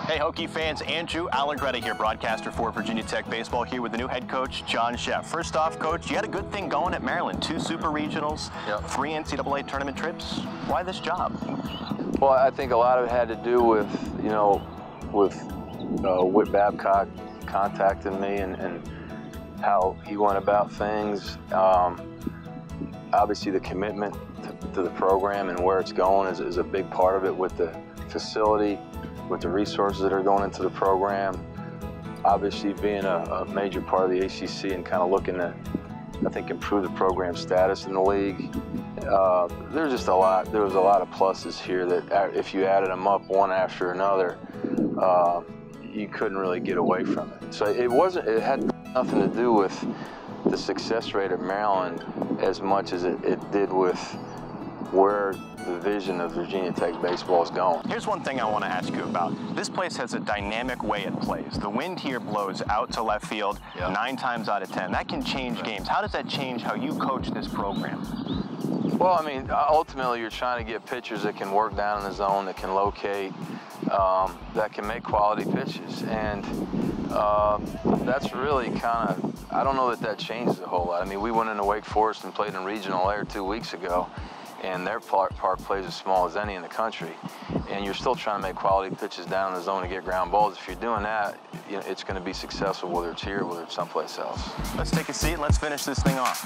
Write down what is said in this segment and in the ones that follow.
Hey, Hokie fans, Andrew Allegretta here, broadcaster for Virginia Tech Baseball, here with the new head coach, John Szefc. First off, Coach, you had a good thing going at Maryland. 2 super regionals, 3 NCAA tournament trips. Why this job? Well, I think a lot of it had to do with, Whit Babcock contacting me and how he went about things. Obviously, the commitment to the program and where it's going is a big part of it, with the facility, with the resources that are going into the program. Obviously, being a major part of the ACC and kind of looking to, I think, improve the program status in the league. There's just a lot. There was a lot of pluses here that, if you added them up one after another, you couldn't really get away from it. So it had nothing to do with the success rate at Maryland as much as it did with where the vision of Virginia Tech baseball is going. Here's one thing I want to ask you about. This place has a dynamic way it plays. The wind here blows out to left field 9 times out of 10. That can change games. How does that change how you coach this program? Well, I mean, ultimately you're trying to get pitchers that can work down in the zone, that can locate, that can make quality pitches. And that's really kind of, I don't know that changes a whole lot. I mean, we went into Wake Forest and played in regional there 2 weeks ago, and their park plays as small as any in the country. And you're still trying to make quality pitches down in the zone to get ground balls. If you're doing that, it's going to be successful, whether it's here or whether it's someplace else. Let's take a seat and let's finish this thing off.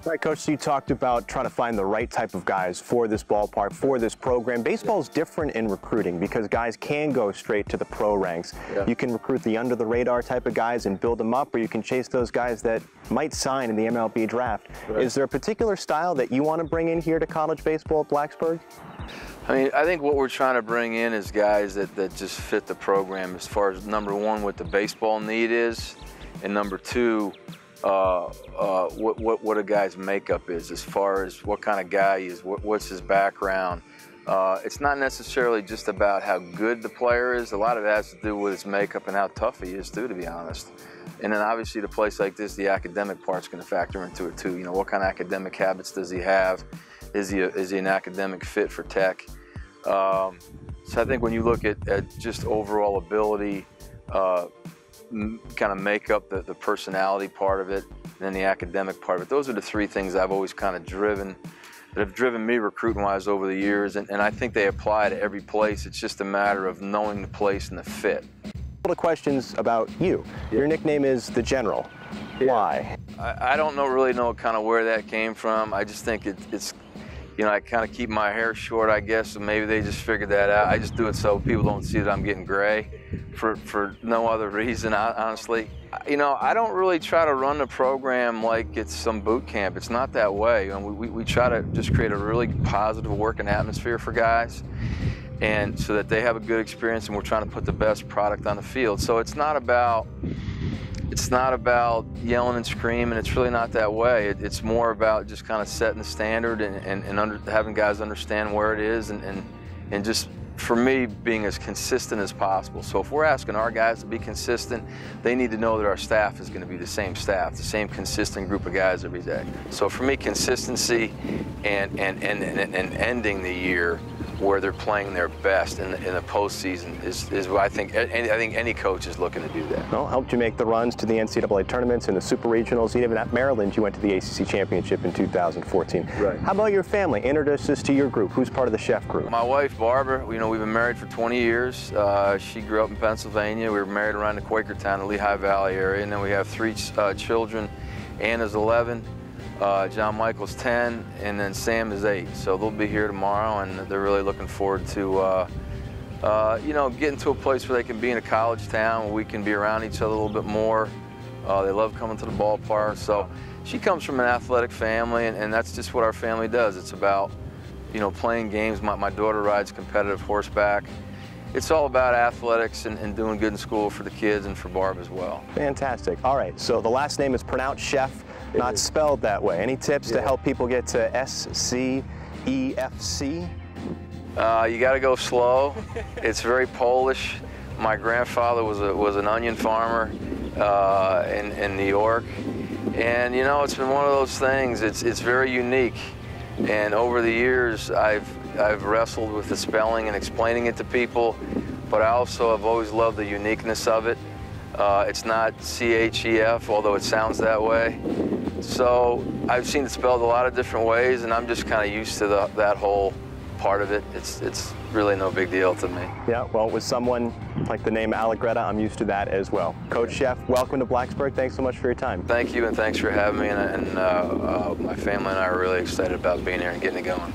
All right, Coach, so you talked about trying to find the right type of guys for this ballpark, for this program. Baseball is different in recruiting because guys can go straight to the pro ranks. You can recruit the under-the-radar type of guys and build them up, or you can chase those guys that might sign in the MLB draft. Is there a particular style that you want to bring in here to college baseball at Blacksburg? I mean, I think what we're trying to bring in is guys that just fit the program as far as, number one, what the baseball need is, and number two, what a guy's makeup is, as far as what kind of guy he is, what's his background. It's not necessarily just about how good the player is. A lot of it has to do with his makeup and how tough he is too, to be honest. And then obviously the place like this, the academic part's going to factor into it too. What kind of academic habits does he have? Is he an academic fit for Tech? So I think when you look at just overall ability, kind of make up the personality part of it, and then the academic part of it. Those are the 3 things I've always kind of that have driven me recruiting-wise over the years, and I think they apply to every place. It's just a matter of knowing the place and the fit. A couple of questions about you. Your nickname is The General. Why? I don't really know kind of where that came from. I just think it's I kind of keep my hair short, I guess, so maybe they just figured that out. I just do it so people don't see that I'm getting gray for no other reason, honestly. I don't really try to run the program like it's some boot camp. It's not that way. We try to just create a really positive working atmosphere for guys, and so that they have a good experience, and we're trying to put the best product on the field. So it's not about yelling and screaming. It's really not that way. It's more about just kind of setting the standard and having guys understand where it is, and just, for me, being as consistent as possible. So if we're asking our guys to be consistent, they need to know that our staff is going to be the same staff, the same consistent group of guys every day. So for me, consistency and ending the year where they're playing their best in the postseason is what I think any coach is looking to do that. Well, helped you make the runs to the NCAA tournaments and the super regionals. Even at Maryland, you went to the ACC championship in 2014. Right. How about your family? Introduce us to your group. Who's part of the Szefc group? My wife, Barbara, we've been married for 20 years. She grew up in Pennsylvania. We were married around the Quakertown, the Lehigh Valley area, and then we have 3 children. Anna's 11. John Michael's 10, and then Sam is 8. So they'll be here tomorrow, and they're really looking forward to, getting to a place where they can be in a college town, where we can be around each other a little bit more. They love coming to the ballpark. So she comes from an athletic family, and that's just what our family does. It's about, playing games. My daughter rides competitive horseback. It's all about athletics and doing good in school for the kids and for Barb as well. Fantastic. All right, so the last name is pronounced Szefc, not spelled that way. Any tips to help people get to SCEFC? You got to go slow. It's very Polish. My grandfather was an onion farmer in New York, And you know, it's been one of those things. It's very unique. And over the years, I've wrestled with the spelling and explaining it to people, but I also have always loved the uniqueness of it. It's not C-H-E-F, although it sounds that way. So I've seen it spelled a lot of different ways, and I'm just kind of used to that whole part of it. It's really no big deal to me. Yeah, well, with someone like the name Allegretta, I'm used to that as well. Coach Szefc, welcome to Blacksburg. Thanks so much for your time. Thank you, and thanks for having me, and my family and I are really excited about being here and getting it going.